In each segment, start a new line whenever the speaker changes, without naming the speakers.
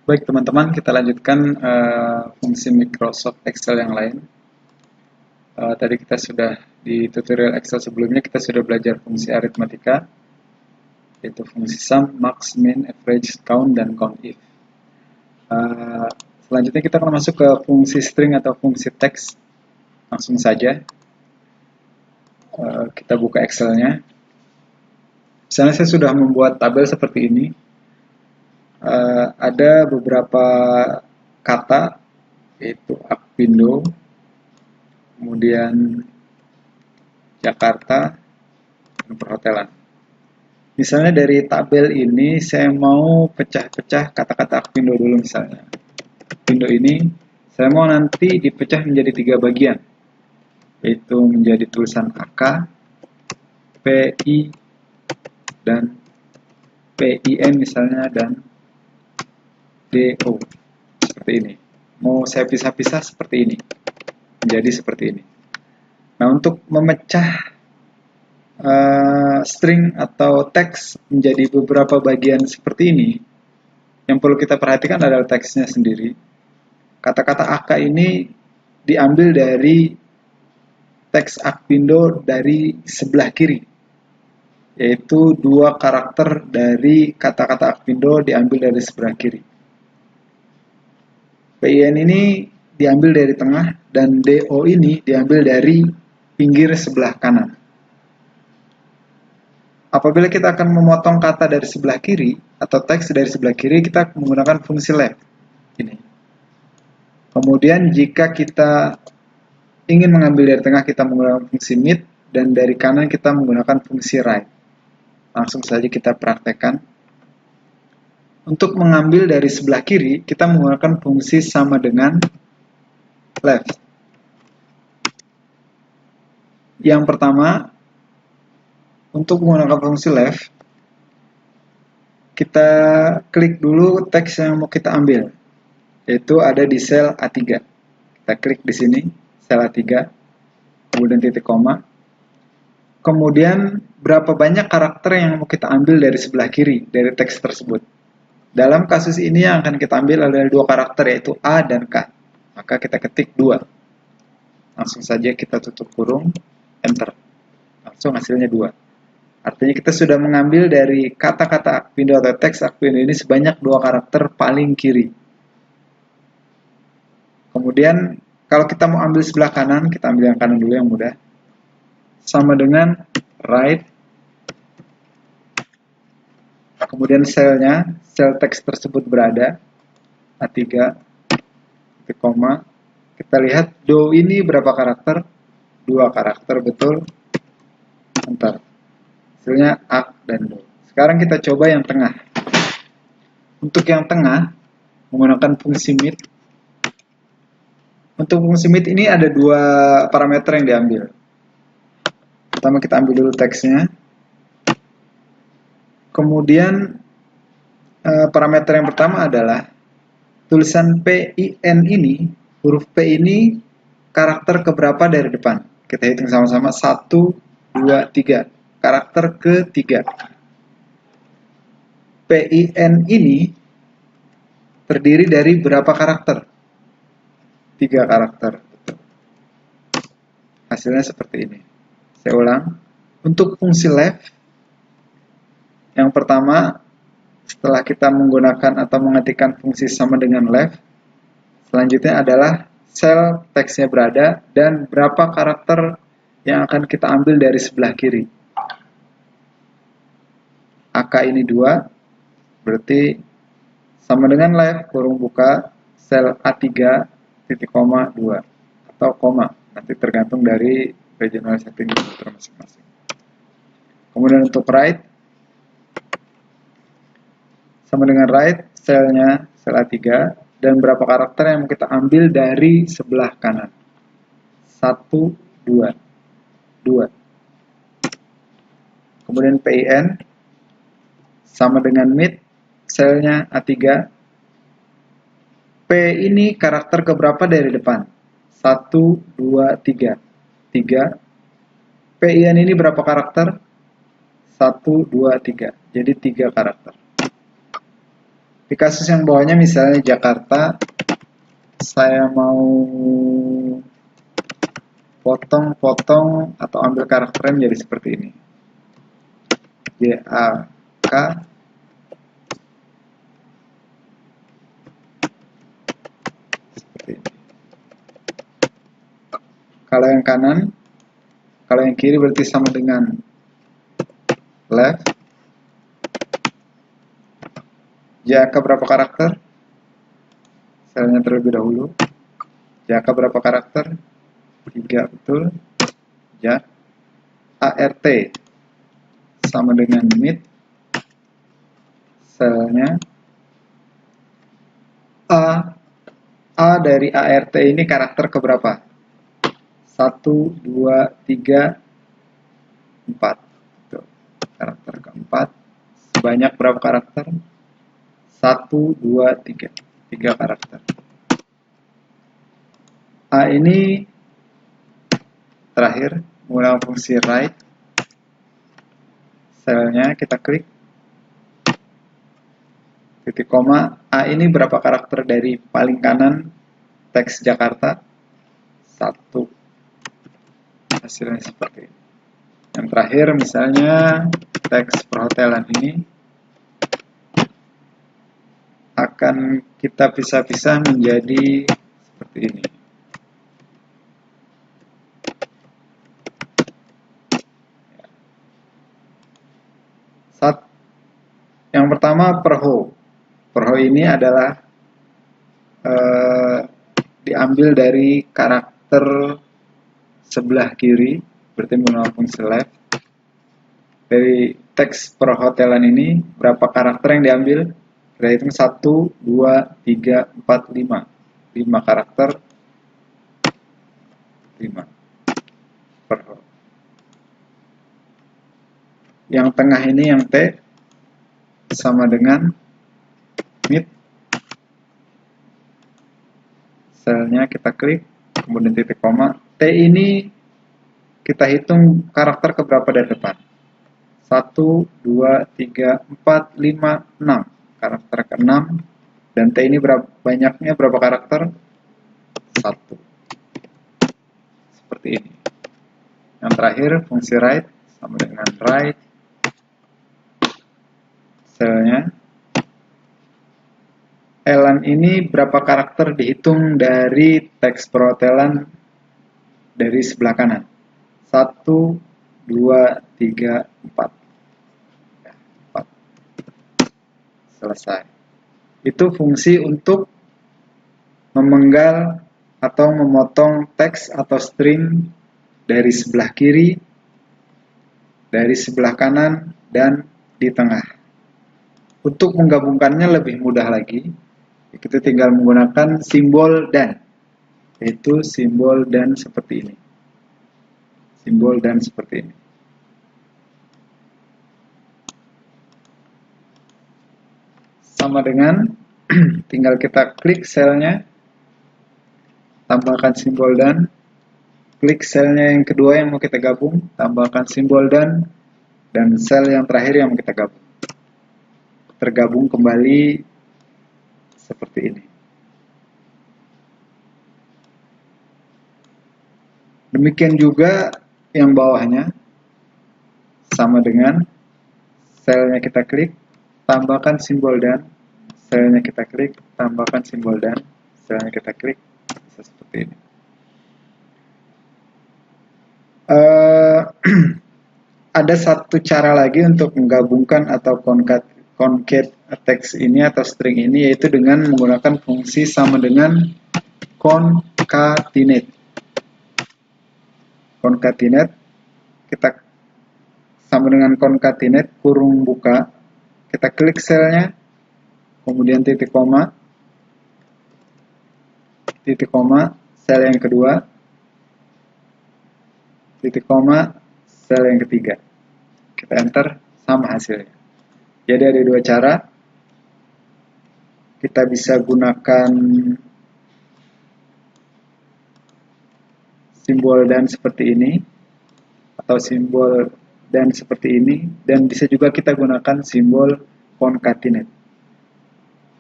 Baik teman-teman, kita lanjutkan fungsi Microsoft Excel yang lain. Tadi kita sudah di tutorial Excel sebelumnya kita sudah belajar fungsi aritmatika, yaitu fungsi sum, max, min, average, count, dan countif. Selanjutnya kita akan masuk ke fungsi string atau fungsi teks. Langsung saja kita buka Excel-nya. Misalnya saya sudah membuat tabel seperti ini. Ada beberapa kata, yaitu Apindo, kemudian Jakarta, dan perhotelan. Misalnya dari tabel ini saya mau pecah-pecah kata-kata Apindo dulu misalnya. Apindo ini saya mau nanti dipecah menjadi 3 bagian, yaitu menjadi tulisan AK, PI, dan PIN misalnya, dan DO. Seperti ini. Mau saya pisah-pisah seperti ini. Menjadi seperti ini. Nah, untuk memecah string atau teks menjadi beberapa bagian seperti ini, yang perlu kita perhatikan adalah teksnya sendiri. Kata-kata AK ini diambil dari teks Apindo dari sebelah kiri, yaitu 2 karakter dari kata-kata Apindo diambil dari sebelah kiri. PIN ini diambil dari tengah, dan DO ini diambil dari pinggir sebelah kanan. Apabila kita akan memotong kata dari sebelah kiri atau teks dari sebelah kiri, kita menggunakan fungsi left ini. Kemudian jika kita ingin mengambil dari tengah, kita menggunakan fungsi mid, dan dari kanan kita menggunakan fungsi right. Langsung saja kita praktekkan. Untuk mengambil dari sebelah kiri, kita menggunakan fungsi sama dengan left. Yang pertama, untuk menggunakan fungsi left, kita klik dulu teks yang mau kita ambil, yaitu ada di sel A3. Kita klik di sini, sel A3, kemudian titik koma. Kemudian berapa banyak karakter yang mau kita ambil dari sebelah kiri dari teks tersebut. Dalam kasus ini yang akan kita ambil adalah 2 karakter, yaitu A dan K. Maka kita ketik 2. Langsung saja kita tutup kurung, enter. Langsung hasilnya 2. Artinya kita sudah mengambil dari kata-kata Apindo atau teks Apindo ini sebanyak 2 karakter paling kiri. Kemudian kalau kita mau ambil sebelah kanan, kita ambil yang kanan dulu yang mudah. Sama dengan right. Kemudian selnya, sel teks tersebut berada A3, titik koma. Kita lihat do ini berapa karakter? 2 karakter, betul. Enter. Hasilnya A dan do. Sekarang kita coba yang tengah. Untuk yang tengah menggunakan fungsi mid. Untuk fungsi mid ini ada 2 parameter yang diambil. Pertama kita ambil dulu teksnya. Kemudian parameter yang pertama adalah tulisan PIN ini, huruf P ini karakter keberapa dari depan. Kita hitung sama-sama, 1, 2, 3. Karakter ketiga. PIN ini terdiri dari berapa karakter? 3 karakter. Hasilnya seperti ini. Saya ulang. Untuk fungsi left, yang pertama, setelah kita menggunakan atau mengetikkan fungsi sama dengan left, selanjutnya adalah sel teksnya berada dan berapa karakter yang akan kita ambil dari sebelah kiri. AK ini 2, berarti sama dengan left, kurung buka, sel A3, titik koma 2, atau koma, nanti tergantung dari regional setting komputer masing-masing. Kemudian untuk right, sama dengan right, selnya sel A3, dan berapa karakter yang kita ambil dari sebelah kanan. 1, 2, 2. Kemudian PIN, sama dengan mid, selnya A3. P ini karakter keberapa dari depan? 1, 2, 3. 3. PIN ini berapa karakter? 1, 2, 3. Jadi 3 karakter. Di kasus yang bawahnya misalnya Jakarta, saya mau potong-potong atau ambil karakternya menjadi seperti ini. JAK seperti ini. Kalau yang kanan, kalau yang kiri berarti sama dengan left. JAK berapa karakter? Selnya terlebih dahulu. JAK berapa karakter? 3, betul. Ya. ART sama dengan mid. Selnya A dari ART ini karakter keberapa? 1, 2, 3, 4. Tuh, karakter keempat. Sebanyak berapa karakter? 1, 2, 3. 3 karakter. A ini terakhir menggunakan fungsi write. Selnya kita klik. Titik koma. A ini berapa karakter dari paling kanan teks Jakarta? 1. Hasilnya seperti ini. Yang terakhir misalnya teks perhotelan ini akan kita pisah-pisah menjadi seperti ini. Yang pertama perho. Perho ini adalah diambil dari karakter sebelah kiri, berarti menggunakan fungsi left. Dari teks perhotelan ini berapa karakter yang diambil? Kita hitung 1, 2, 3, 4, 5. 5 karakter. 5 perho. Yang tengah ini yang T sama dengan mid. Selnya kita klik, kemudian titik koma. T ini kita hitung karakter keberapa dari depan. 1, 2, 3, 4, 5, 6. Karakter ke-6. Dan T ini banyaknya berapa karakter? 1. Seperti ini. Yang terakhir fungsi write sama dengan write. Selnya elan ini berapa karakter dihitung dari teks perhotelan dari sebelah kanan? 1, 2, 3, 4. 4. Selesai. Itu fungsi untuk memenggal atau memotong teks atau string dari sebelah kiri, dari sebelah kanan, dan di tengah. Untuk menggabungkannya lebih mudah lagi, kita tinggal menggunakan simbol dan, yaitu simbol dan seperti ini. Simbol dan seperti ini. Sama dengan, tinggal kita klik selnya, tambahkan simbol dan, klik selnya yang kedua yang mau kita gabung, tambahkan simbol dan sel yang terakhir yang mau kita gabung. Tergabung kembali seperti ini. Demikian juga yang bawahnya, sama dengan selnya kita klik, tambahkan simbol dan, selnya kita klik, tambahkan simbol dan, selnya kita klik, bisa seperti ini. Ada satu cara lagi untuk menggabungkan atau concat teks ini atau string ini, yaitu dengan menggunakan fungsi sama dengan concatenate. Concatenate, kita sama dengan concatenate kurung buka, kita klik selnya, kemudian titik koma, sel yang kedua, titik koma, sel yang ketiga. Kita enter, sama hasilnya. Jadi ada dua cara. Kita bisa gunakan simbol dan seperti ini, atau simbol dan seperti ini, dan bisa juga kita gunakan simbol concatenate.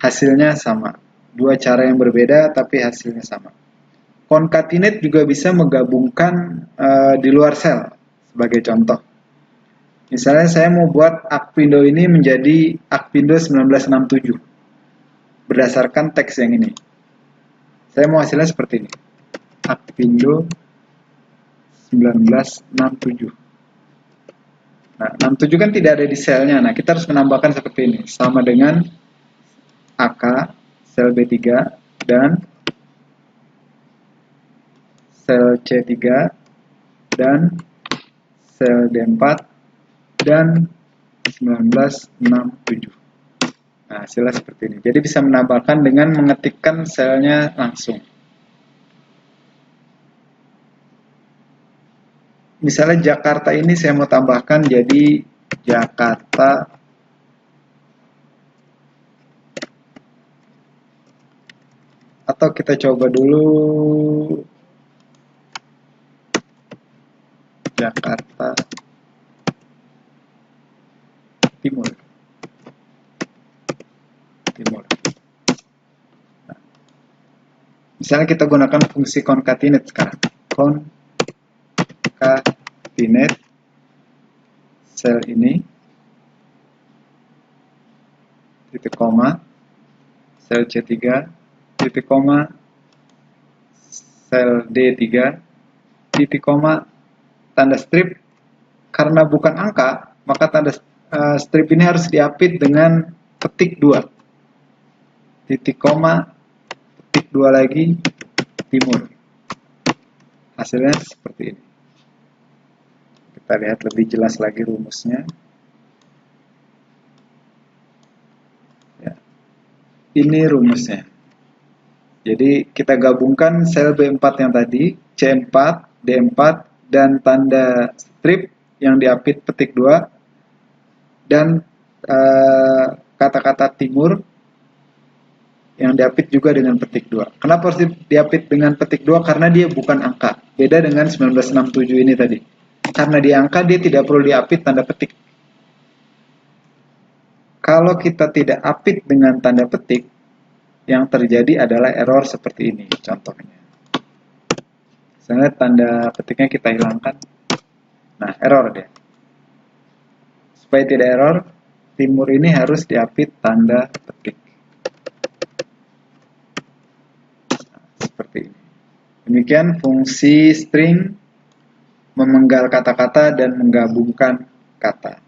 hasilnya sama. Dua cara yang berbeda tapi hasilnya sama. Concatenate juga bisa menggabungkan di luar sel. Sebagai contoh, misalnya saya mau buat Arcpindo ini menjadi Arcpindo 1967 berdasarkan teks yang ini. Saya mau hasilnya seperti ini, Arcpindo 1967. Nah, 67 kan tidak ada di selnya. Nah, kita harus menambahkan seperti ini, sama dengan AK sel B3 dan sel C3 dan sel D4 dan 1967. Nah, hasilnya seperti ini. Jadi bisa menambahkan dengan mengetikkan selnya langsung. Misalnya Jakarta ini saya mau tambahkan jadi Jakarta atau kita coba dulu Jakarta Timur. Nah, misalnya kita gunakan fungsi concatenate sekarang. Concatenate sel ini, titik koma, sel C3, titik koma, sel D3, titik koma, tanda strip. Karena bukan angka, maka tanda strip ini harus diapit dengan petik 2. Titik koma, petik 2 lagi, timur. Hasilnya seperti ini. Kita lihat lebih jelas lagi rumusnya. Ya. Ini rumusnya. Jadi kita gabungkan sel B4 yang tadi, C4, D4, dan tanda strip yang diapit petik 2, dan kata-kata timur yang diapit juga dengan petik 2. Kenapa harus diapit dengan petik 2? Karena dia bukan angka. Beda dengan 1967 ini tadi. Karena dia angka, dia tidak perlu diapit tanda petik. Kalau kita tidak apit dengan tanda petik, yang terjadi adalah error seperti ini contohnya. Misalnya tanda petiknya kita hilangkan. Nah, error dia. Supaya tidak error, timur ini harus diapit tanda petik. Seperti ini. Demikian fungsi string memenggal kata-kata dan menggabungkan kata.